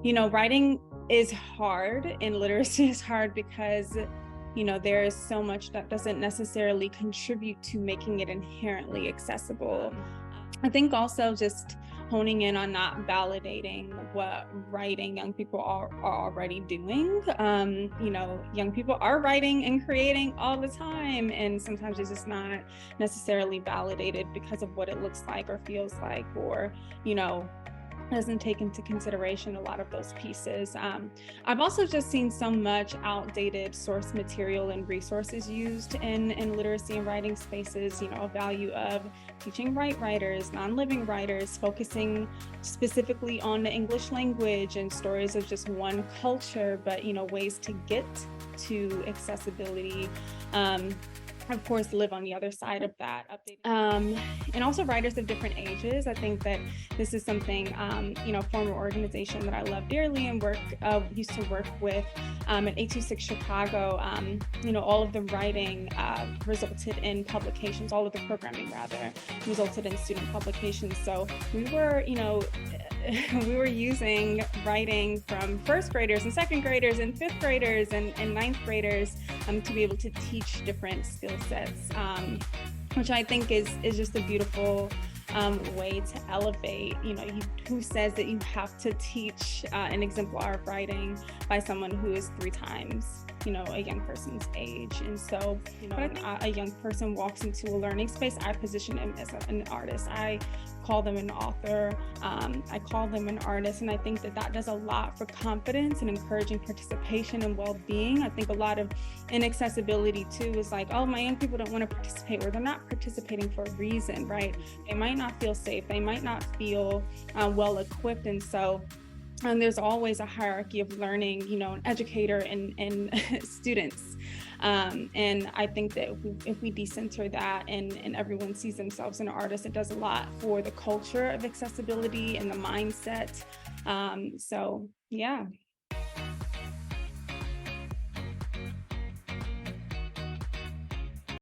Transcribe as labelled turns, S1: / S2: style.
S1: Writing is hard and literacy is hard because, there is so much that doesn't necessarily contribute to making it inherently accessible. I think also just honing in on not validating what writing young people are already doing. Young people are writing and creating all the time, and sometimes it's just not necessarily validated because of what it looks like or feels like, or, you know, doesn't take into consideration a lot of those pieces. I've also just seen so much outdated source material and resources used in literacy and writing spaces, a value of teaching writers, non-living writers, focusing specifically on the English language and stories of just one culture, but, ways to get to accessibility. Of course, live on the other side of that, updating. And also writers of different ages. I think that this is something, former organization that I love dearly and used to work with at 826 Chicago. All of the writing resulted in publications, all of the programming rather, resulted in student publications. So we were, we were using writing from first graders and second graders and fifth graders and ninth graders to be able to teach different skill sets, which I think is just a beautiful way to elevate. Who says that you have to teach an exemplar of writing by someone who is three times a young person's age? And so, when a young person walks into a learning space, I position them as an artist. I call them an author. I call them an artist. And I think that does a lot for confidence and encouraging participation and well-being. I think a lot of inaccessibility too is like, oh, my young people don't want to participate, or they're not participating for a reason, right? They might not feel safe. They might not feel well equipped. And so there's always a hierarchy of learning, an educator and students. And I think that if we decenter that and everyone sees themselves as an artist, it does a lot for the culture of accessibility and the mindset. So, yeah.